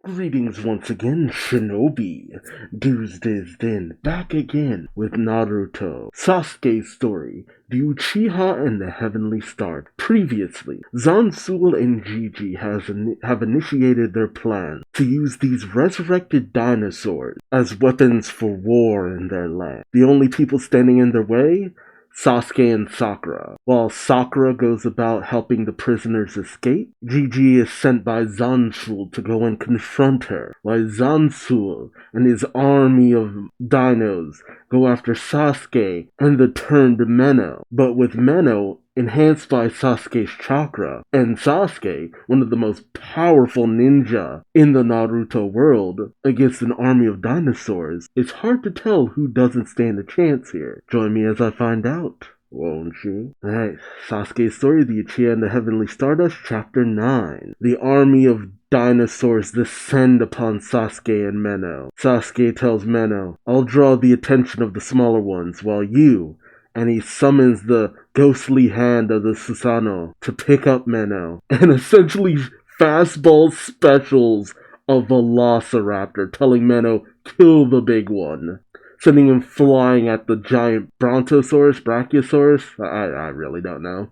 Greetings once again, Shinobi. Duuz-Diz-Din back again with Naruto. Sasuke's story, the Uchiha and the Heavenly Star. Previously, Zansul and Gigi have initiated their plan to use these resurrected dinosaurs as weapons for war in their land. The only people standing in their way? Sasuke and Sakura. While Sakura goes about helping the prisoners escape, Gigi is sent by Zansul to go and confront her, while Zansul and his army of dinos go after Sasuke and the turned Meno. But with Meno enhanced by Sasuke's chakra, and Sasuke, one of the most powerful ninja in the Naruto world, against an army of dinosaurs, it's hard to tell who doesn't stand a chance here. Join me as I find out, won't you? Alright, Sasuke's story, the Uchiha and the Heavenly Stardust, Chapter 9. The army of dinosaurs descend upon Sasuke and Meno. Sasuke tells Meno, I'll draw the attention of the smaller ones, while you, and he summons the ghostly hand of the Susanoo to pick up Meno, and essentially fastball specials a Velociraptor, telling Meno, kill the big one, sending him flying at the giant Brontosaurus, Brachiosaurus. I really don't know.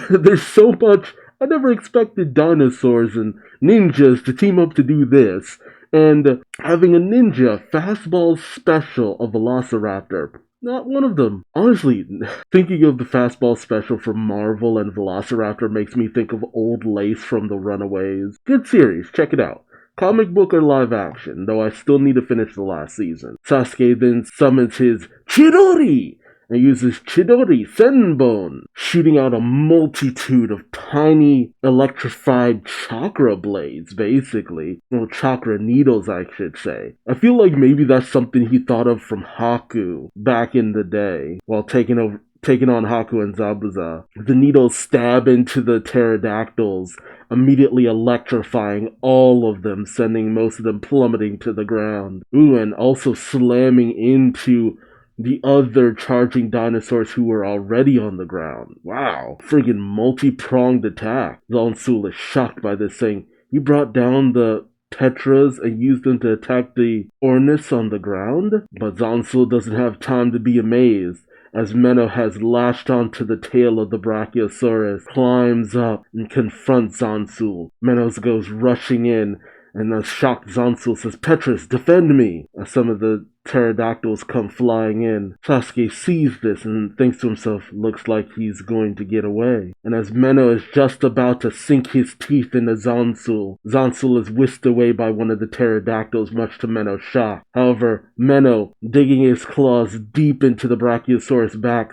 There's so much. I never expected dinosaurs and ninjas to team up to do this. And having a ninja fastball special a Velociraptor, not one of them. Honestly, thinking of the fastball special from Marvel and Velociraptor makes me think of Old Lace from The Runaways. Good series, check it out. Comic book or live action, though I still need to finish the last season. Sasuke then summons his Chidori and uses Chidori Senbon, shooting out a multitude of tiny electrified chakra blades, basically. Well, chakra needles, I should say. I feel like maybe that's something he thought of from Haku back in the day, while taking on Haku and Zabuza. The needles stab into the pterodactyls, immediately electrifying all of them, sending most of them plummeting to the ground. Ooh, and also slamming into the other charging dinosaurs who were already on the ground. Wow. Friggin' multi-pronged attack. Zansul is shocked by this, saying, you brought down the Tetras and used them to attack the Ornis on the ground? But Zansul doesn't have time to be amazed, as Meno has lashed onto the tail of the Brachiosaurus, climbs up, and confronts Zansul. Meno goes rushing in, and a shocked Zansul says, Petrus, defend me! As some of the pterodactyls come flying in. Sasuke sees this and thinks to himself, looks like he's going to get away. And as Meno is just about to sink his teeth into Zansul, Zansul is whisked away by one of the pterodactyls, much to Meno's shock. However, Meno, digging his claws deep into the Brachiosaurus' back,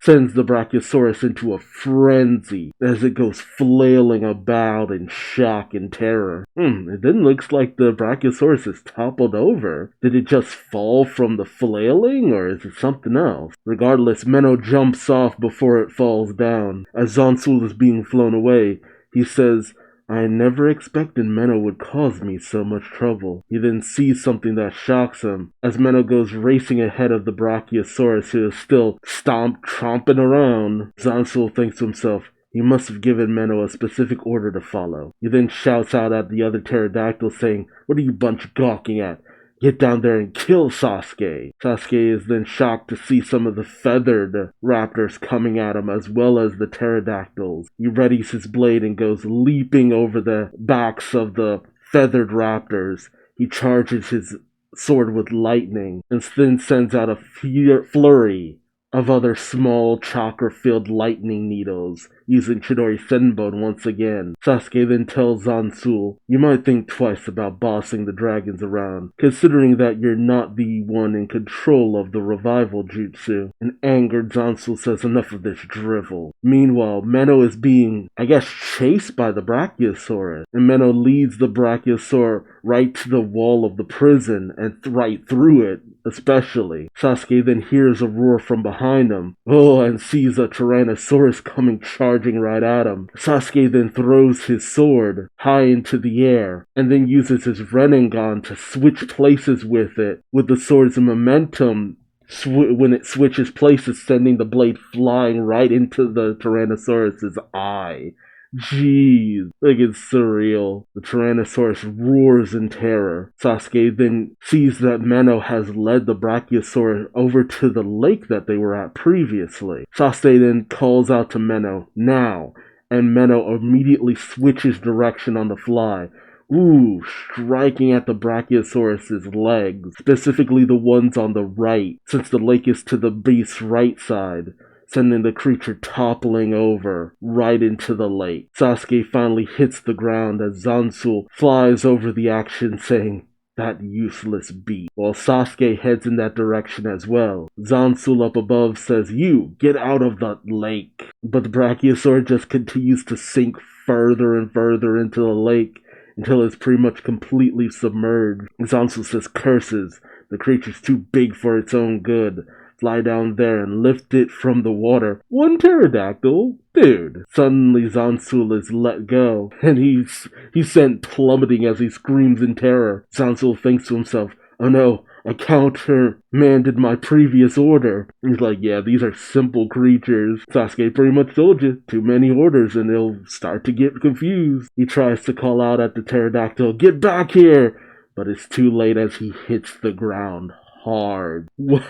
sends the Brachiosaurus into a frenzy as it goes flailing about in shock and terror. It then looks like the Brachiosaurus is toppled over. Did it just fall from the flailing, or is it something else? Regardless, Meno jumps off before it falls down. As Zansul is being flown away, he says, I never expected Meno would cause me so much trouble. He then sees something that shocks him, as Meno goes racing ahead of the Brachiosaurus, who is still tromping around. Zansul thinks to himself, he must have given Meno a specific order to follow. He then shouts out at the other pterodactyl, saying, what are you bunch gawking at? Get down there and kill Sasuke. Sasuke is then shocked to see some of the feathered raptors coming at him, as well as the pterodactyls. He readies his blade and goes leaping over the backs of the feathered raptors. He charges his sword with lightning, and then sends out a flurry of other small chakra-filled lightning needles, using Chidori Senbon once again. Sasuke then tells Zansul, you might think twice about bossing the dragons around, considering that you're not the one in control of the revival jutsu. An angered Zansul says, enough of this drivel. Meanwhile, Meno is being, chased by the Brachiosaurus, and Meno leads the Brachiosaur right to the wall of the prison, and right through it, especially. Sasuke then hears a roar from behind him, and sees a Tyrannosaurus coming charging right at him. Sasuke then throws his sword high into the air, and then uses his Rinnegan to switch places with it, with the sword's momentum when it switches places, sending the blade flying right into the Tyrannosaurus's eye. Jeez, like it's surreal. The Tyrannosaurus roars in terror. Sasuke then sees that Meno has led the Brachiosaur over to the lake that they were at previously. Sasuke then calls out to Meno, now, and Meno immediately switches direction on the fly. Ooh, striking at the Brachiosaurus's legs, specifically the ones on the right, since the lake is to the beast's right side, sending the creature toppling over right into the lake. Sasuke finally hits the ground as Zansul flies over the action saying, that useless beast. While Sasuke heads in that direction as well. Zansul up above says, you, get out of the lake. But the Brachiosaur just continues to sink further and further into the lake until it's pretty much completely submerged. Zansul says, curses, the creature's too big for its own good. Fly down there and lift it from the water. One pterodactyl? Dude. Suddenly Zansul is let go, and he's sent plummeting as he screams in terror. Zansul thinks to himself, oh no, I countermanded my previous order. He's like, yeah, these are simple creatures. Sasuke pretty much told you, too many orders and they'll start to get confused. He tries to call out at the pterodactyl, get back here! But it's too late as he hits the ground hard. What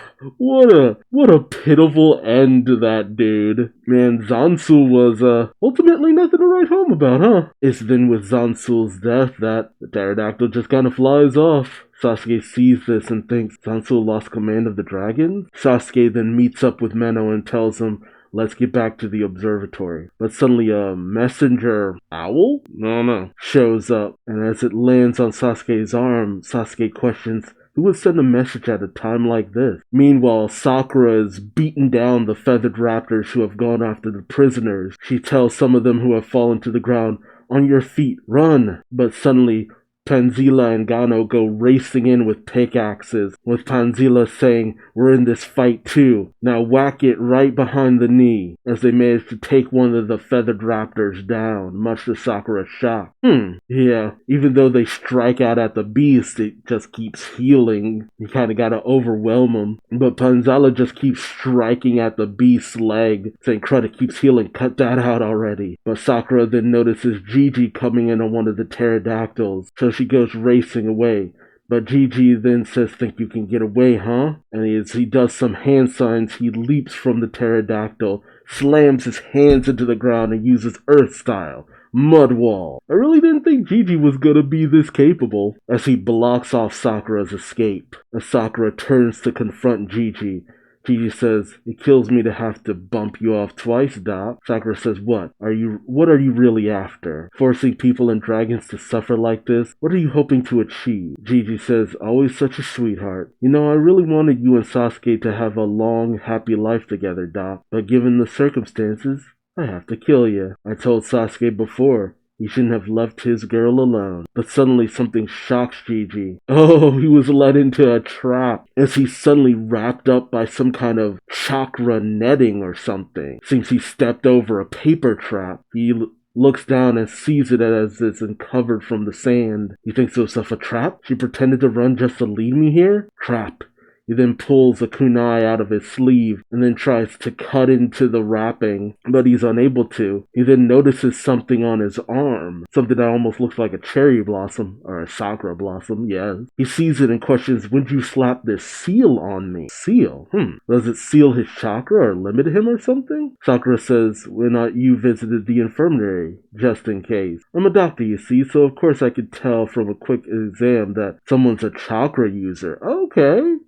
a pitiful end to that dude. Man, Zansul was ultimately nothing to write home about, huh? It's then with Zansul's death that the pterodactyl just kind of flies off. Sasuke sees this and thinks Zansul lost command of the dragons. Sasuke then meets up with Meno and tells him, let's get back to the observatory. But suddenly a messenger owl? No, shows up, and as it lands on Sasuke's arm, Sasuke questions, who would send a message at a time like this? Meanwhile, Sakura is beating down the feathered raptors who have gone after the prisoners. She tells some of them who have fallen to the ground, on your feet, run! But suddenly, Tanzila and Gano go racing in with pickaxes, with Tanzila saying, we're in this fight too. Now whack it right behind the knee, as they manage to take one of the feathered raptors down, much to Sakura's shock. Yeah, even though they strike out at the beast, it just keeps healing. You kinda gotta overwhelm them. But Tanzila just keeps striking at the beast's leg, saying, crud, it keeps healing, cut that out already. But Sakura then notices Gigi coming in on one of the pterodactyls, so she goes racing away. But Gigi then says, think you can get away, huh? And as he does some hand signs, he leaps from the pterodactyl, slams his hands into the ground, and uses Earth Style, Mud Wall. I really didn't think Gigi was gonna be this capable, as he blocks off Sakura's escape. As Sakura turns to confront Gigi, Gigi says, it kills me to have to bump you off twice, Doc. Sakura says, what are you really after? Forcing people and dragons to suffer like this? What are you hoping to achieve? Gigi says, always such a sweetheart. You know, I really wanted you and Sasuke to have a long, happy life together, Doc. But given the circumstances, I have to kill you. I told Sasuke before, he shouldn't have left his girl alone. But suddenly something shocks Gigi. Oh, he was led into a trap as he's suddenly wrapped up by some kind of chakra netting or something. Seems he stepped over a paper trap. He looks down and sees it as it's uncovered from the sand. He thinks to himself, a trap? She pretended to run just to leave me here? Trap. He then pulls a kunai out of his sleeve and then tries to cut into the wrapping, but he's unable to. He then notices something on his arm, something that almost looks like a cherry blossom, or a sakura blossom, yes. He sees it and questions, when'd you slap this seal on me? Seal? Does it seal his chakra or limit him or something? Sakura says, when you visited the infirmary, just in case. I'm a doctor, you see, so of course I could tell from a quick exam that someone's a chakra user. Okay.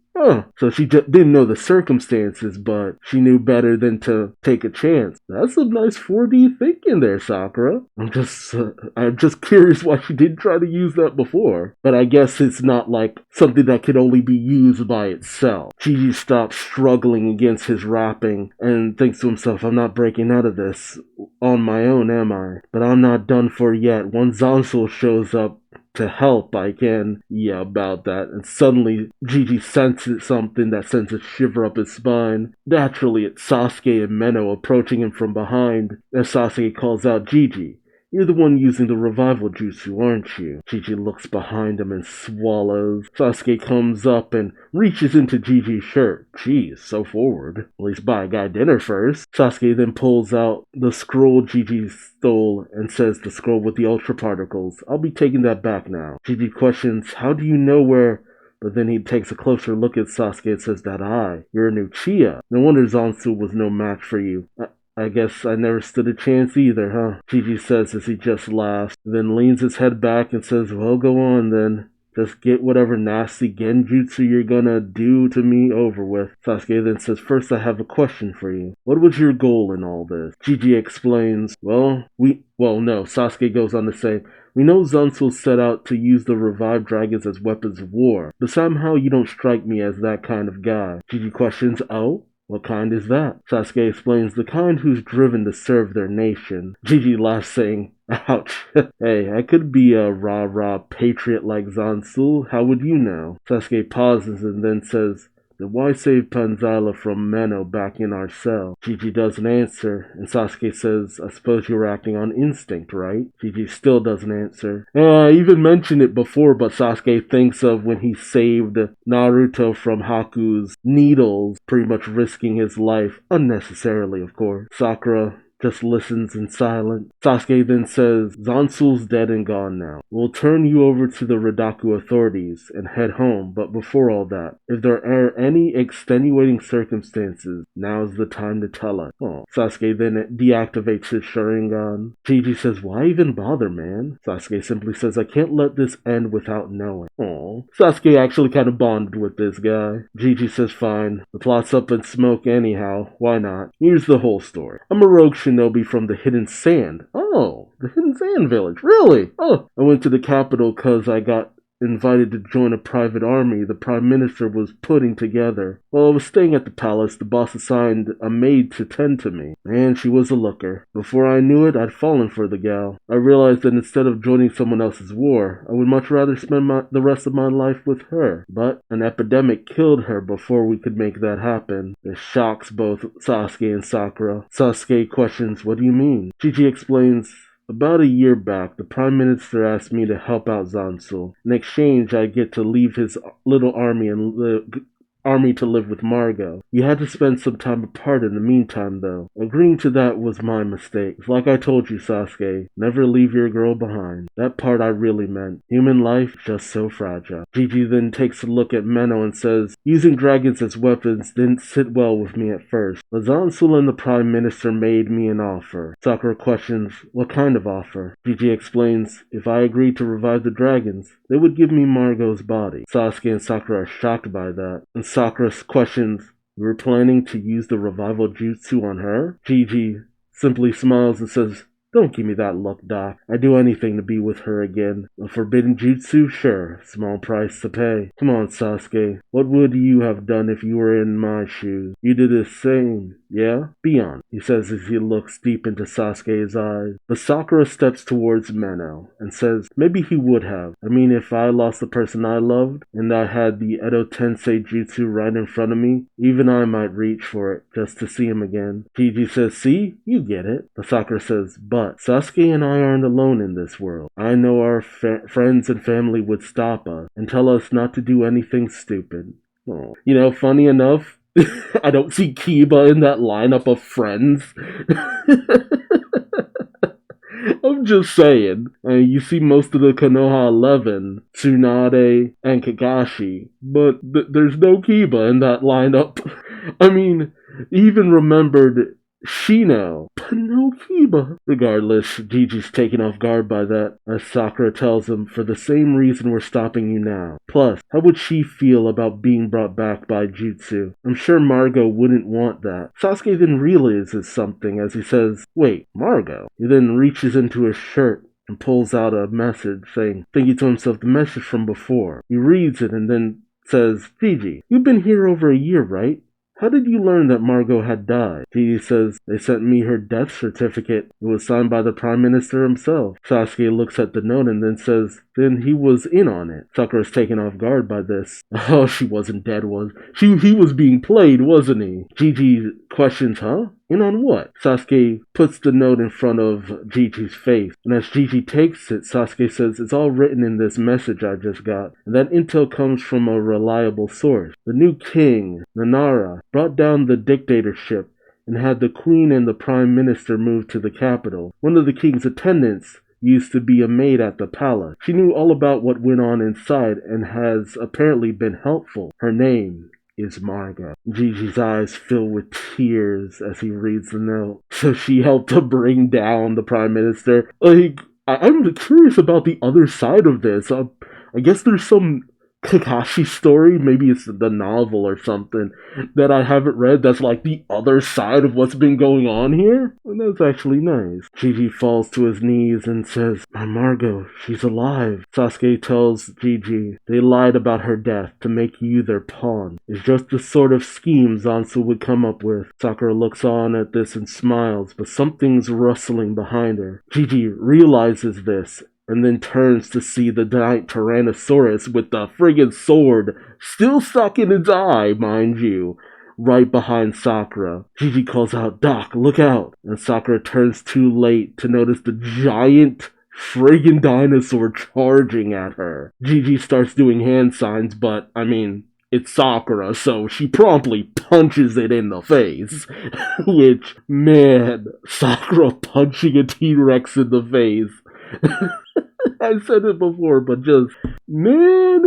So she just didn't know the circumstances, but she knew better than to take a chance. That's some nice 4D thinking there, Sakura. I'm just curious why she didn't try to use that before. But I guess it's not like something that could only be used by itself. Gigi stops struggling against his wrapping and thinks to himself, I'm not breaking out of this on my own, am I? But I'm not done for yet. Once Zansul shows up to help, I can about that. And suddenly Gigi senses something that sends a shiver up his spine. Naturally, it's Sasuke and Meno approaching him from behind as Sasuke calls out, Gigi, You're the one using the revival jutsu, aren't you? Gigi looks behind him and swallows. Sasuke comes up and reaches into Gigi's shirt. Geez, so forward. At least buy a guy dinner first. Sasuke then pulls out the scroll Gigi stole and says the scroll with the ultra particles. I'll be taking that back now. Gigi questions, how do you know where... But then he takes a closer look at Sasuke and says that you're an Uchiha. No wonder Zansu was no match for you. I guess I never stood a chance either, huh? Gigi says as he just laughs, then leans his head back and says, well, go on then. Just get whatever nasty genjutsu you're gonna do to me over with. Sasuke then says, first I have a question for you. What was your goal in all this? Gigi explains, Sasuke goes on to say, we know Zansu set out to use the revived dragons as weapons of war, but somehow you don't strike me as that kind of guy. Gigi questions, oh? What kind is that? Sasuke explains, the kind who's driven to serve their nation. Gigi laughs, saying, ouch. Hey, I could be a rah-rah patriot like Zansu. How would you know? Sasuke pauses and then says, then why save Panzala from Meno back in our cell? Gigi doesn't answer, and Sasuke says, I suppose you were acting on instinct, right? Gigi still doesn't answer. I even mentioned it before, but Sasuke thinks of when he saved Naruto from Haku's needles, pretty much risking his life, unnecessarily of course. Sakura just listens in silence. Sasuke then says, Zansul's dead and gone now. We'll turn you over to the Ridaku authorities and head home, but before all that, if there are any extenuating circumstances, now's the time to tell us. Oh. Sasuke then deactivates his Sharingan. Gigi says, why even bother, man? Sasuke simply says, I can't let this end without knowing. Oh. Sasuke actually kind of bonded with this guy. Gigi says, fine. The plot's up in smoke anyhow. Why not? Here's the whole story. I'm a rogue shinobi from the Hidden Sand. Oh, the Hidden Sand village. Really? Oh, I went to the capital because I got invited to join a private army the prime minister was putting together. While I was staying at the palace, the boss assigned a maid to tend to me, and she was a looker. Before I knew it, I'd fallen for the gal. I realized that instead of joining someone else's war, I would much rather spend the rest of my life with her. But an epidemic killed her before we could make that happen. This shocks both Sasuke and Sakura. Sasuke questions, what do you mean? Gigi explains, about a year back, the Prime Minister asked me to help out Zansu. In exchange, I get to leave his little army to live with Margot. We had to spend some time apart in the meantime, though. Agreeing to that was my mistake. It's like I told you, Sasuke, never leave your girl behind. That part I really meant. Human life, just so fragile. Gigi then takes a look at Meno and says, using dragons as weapons didn't sit well with me at first, but Zansu and the Prime Minister made me an offer. Sakura questions, what kind of offer? Gigi explains, if I agreed to revive the dragons, they would give me Margot's body. Sasuke and Sakura are shocked by that, and Sakura questions, you were planning to use the revival jutsu on her? Gigi simply smiles and says, don't give me that look, Doc. I'd do anything to be with her again. A forbidden jutsu? Sure. Small price to pay. Come on, Sasuke. What would you have done if you were in my shoes? You did the same, yeah? Be honest, he says as he looks deep into Sasuke's eyes. But Sakura steps towards Meno and says, maybe he would have. I mean, if I lost the person I loved, and I had the Edo Tensei jutsu right in front of me, even I might reach for it just to see him again. Gigi says, see? You get it. But Sakura says, but Sasuke and I aren't alone in this world. I know our friends and family would stop us and tell us not to do anything stupid. Oh. You know, funny enough, I don't see Kiba in that lineup of friends. I'm just saying. You see most of the Konoha 11, Tsunade, and Kakashi, but there's no Kiba in that lineup. I mean, even remembered Shino, but no Kiba. Regardless, Gigi's taken off guard by that, as Sakura tells him, for the same reason we're stopping you now. Plus, how would she feel about being brought back by Jutsu? I'm sure Margot wouldn't want that. Sasuke then realizes something as he says, wait, Margot? He then reaches into his shirt and pulls out a message saying, thinking to himself, the message from before. He reads it and then says, Gigi, you've been here over a year, right? How did you learn that Margot had died? Gigi says, they sent me her death certificate. It was signed by the Prime Minister himself. Sasuke looks at the note and then says, then he was in on it. Sakura's taken off guard by this. Oh, she wasn't dead, was she? He was being played, wasn't he? Gigi questions, huh? In on what? Sasuke puts the note in front of Gigi's face, and as Gigi takes it, Sasuke says, it's all written in this message I just got, and that intel comes from a reliable source. The new king, Nanara, brought down the dictatorship and had the queen and the prime minister moved to the capital. One of the king's attendants used to be a maid at the palace. She knew all about what went on inside and has apparently been helpful. Her name is Margot. Gigi's eyes fill with tears as he reads the note. So she helped to bring down the prime minister. I'm curious about the other side of this. I guess there's some Kakashi story, maybe it's the novel or something that I haven't read that's like the other side of what's been going on here. And that's actually nice. Gigi falls to his knees and says, my Margot, she's alive. Sasuke tells Gigi they lied about her death to make you their pawn. It's just the sort of scheme Zansu would come up with. Sakura looks on at this and smiles, but something's rustling behind her. Gigi realizes this and then turns to see the giant Tyrannosaurus with the friggin' sword still stuck in its eye, mind you, right behind Sakura. Gigi calls out, Doc, look out! And Sakura turns too late to notice the giant friggin' dinosaur charging at her. Gigi starts doing hand signs, but, it's Sakura, so she promptly punches it in the face. Which, man, Sakura punching a T-Rex in the face. I said it before, but just, man,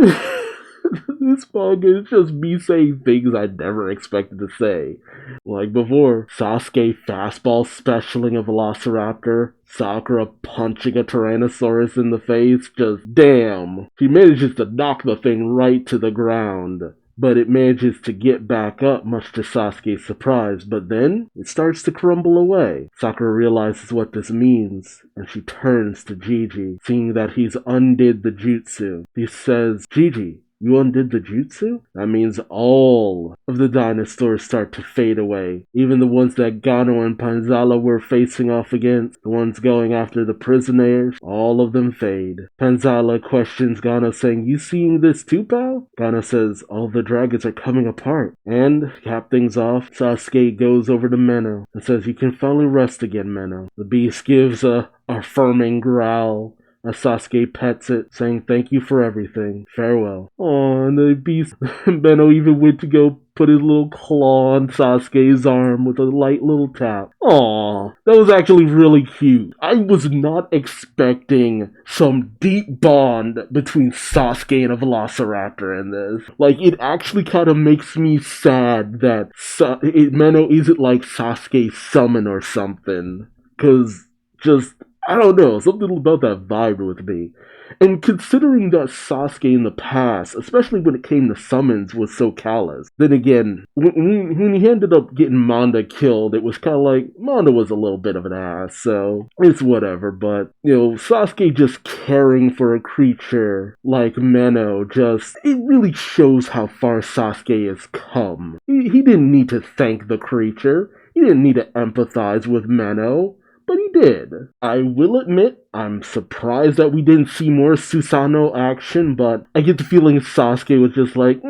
this manga is just me saying things I never expected to say. Like before, Sasuke fastball specialing a Velociraptor, Sakura punching a Tyrannosaurus in the face, just damn. She manages to knock the thing right to the ground. But it manages to get back up, much to Sasuke's surprise, but then it starts to crumble away. Sakura realizes what this means, and she turns to Gigi, seeing that he's undid the jutsu. He says, Gigi, you undid the jutsu? That means all of the dinosaurs start to fade away. Even the ones that Gano and Panzala were facing off against, the ones going after the prisoners, all of them fade. Panzala questions Gano saying, you seeing this too, pal? Gano says, all the dragons are coming apart. And, to cap things off, Sasuke goes over to Menno and says, you can finally rest again, Menno. The beast gives a affirming growl as Sasuke pets it, saying thank you for everything. Farewell. Aw, and the beast, Menno even went to go put his little claw on Sasuke's arm with a light little tap. Aw, that was actually really cute. I was not expecting some deep bond between Sasuke and a Velociraptor in this. Like, it actually kind of makes me sad that Menno isn't like Sasuke's summon or something. Cause just, I don't know, something about that vibe with me. And considering that Sasuke in the past, especially when it came to summons, was so callous, then again, when he ended up getting Manda killed, it was kind of like, Manda was a little bit of an ass, so it's whatever, but, Sasuke just caring for a creature like Menno it really shows how far Sasuke has come. He didn't need to thank the creature, he didn't need to empathize with Menno, but he did. I will admit, I'm surprised that we didn't see more Susanoo action, but I get the feeling Sasuke was just like,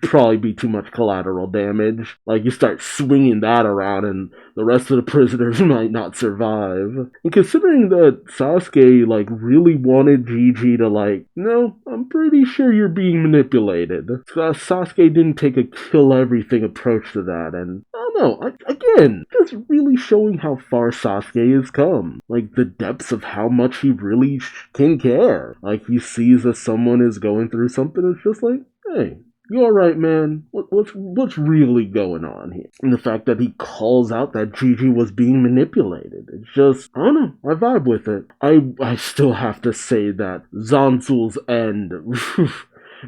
probably be too much collateral damage. Like, you start swinging that around and the rest of the prisoners might not survive. And considering that Sasuke, really wanted Gigi to, no, I'm pretty sure you're being manipulated. Sasuke didn't take a kill-everything approach to that, and I don't know, again, just really showing how far Sasuke has come. The depths of how much he really can care. He sees that someone is going through something, it's just like, hey, you alright, man? What's really going on here? And the fact that he calls out that Gigi was being manipulated, it's just, I don't know, I vibe with it. I still have to say that Zanzu's end,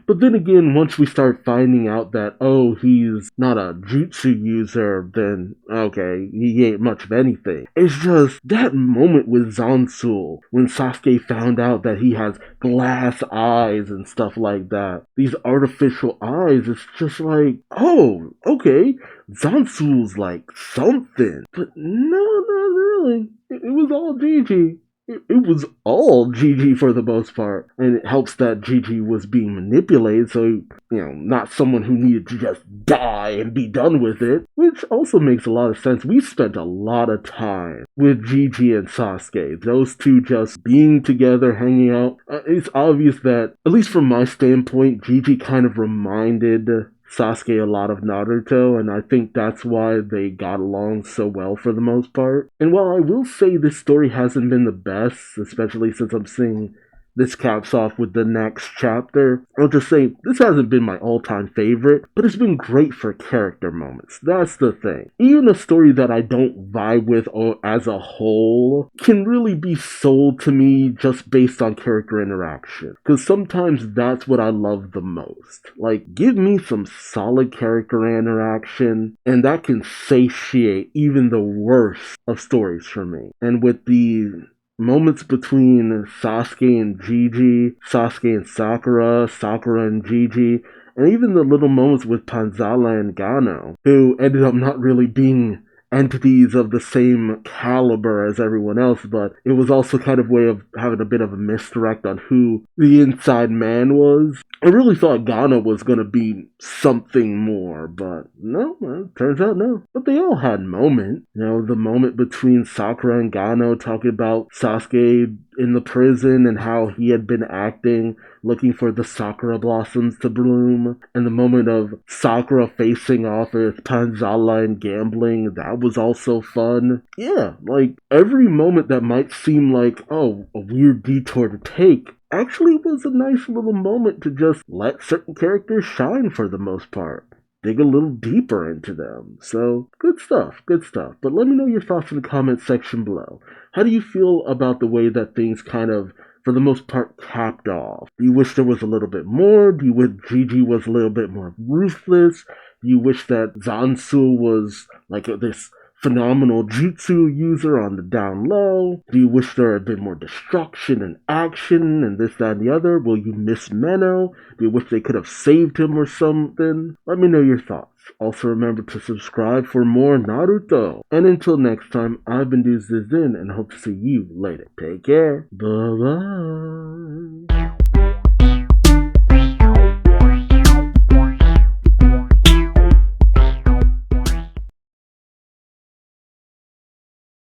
but then again, once we start finding out that, he's not a jutsu user, then, okay, he ain't much of anything. It's just that moment with Zanzu, when Sasuke found out that he has glass eyes and stuff like that. These artificial eyes, it's just like, oh, okay, Zanzu's something. But no, not really. It was all Gigi. it was all Gigi for the most part. And it helps that Gigi was being manipulated, so, not someone who needed to just die and be done with it, which also makes a lot of sense. We spent a lot of time with Gigi and Sasuke, those two just being together, hanging out. It's obvious that, at least from my standpoint, Gigi kind of reminded Sasuke a lot of Naruto, and I think that's why they got along so well for the most part. And while I will say this story hasn't been the best, especially since I'm seeing this caps off with the next chapter, I'll just say this hasn't been my all-time favorite, but it's been great for character moments. That's the thing. Even a story that I don't vibe with as a whole can really be sold to me just based on character interaction. Because sometimes that's what I love the most. Like, give me some solid character interaction, and that can satiate even the worst of stories for me. And with the moments between Sasuke and Gigi, Sasuke and Sakura, Sakura and Gigi, and even the little moments with Panzala and Gano, who ended up not really being entities of the same caliber as everyone else, but it was also kind of a way of having a bit of a misdirect on who the inside man was. I really thought Gano was going to be something more, but no, it turns out no. But they all had moments. The moment between Sakura and Gano talking about Sasuke in the prison and how he had been acting, looking for the Sakura blossoms to bloom, and the moment of Sakura facing off with Panzala and gambling, that was also fun. Yeah, like, every moment that might seem like, oh, a weird detour to take, actually was a nice little moment to just let certain characters shine for the most part. Dig a little deeper into them. So, good stuff, good stuff. But let me know your thoughts in the comments section below. How do you feel about the way that things kind of, for the most part, capped off? Do you wish there was a little bit more? Do you wish Gigi was a little bit more ruthless? Do you wish that Zansu was like this phenomenal jutsu user on the down low? Do you wish there had been more destruction and action and this, that, and the other? Will you miss Menno? Do you wish they could have saved him or something? Let me know your thoughts. Also remember to subscribe for more Naruto. And until next time, I've been Duuz-Diz-Din and hope to see you later. Take care. Bye-bye.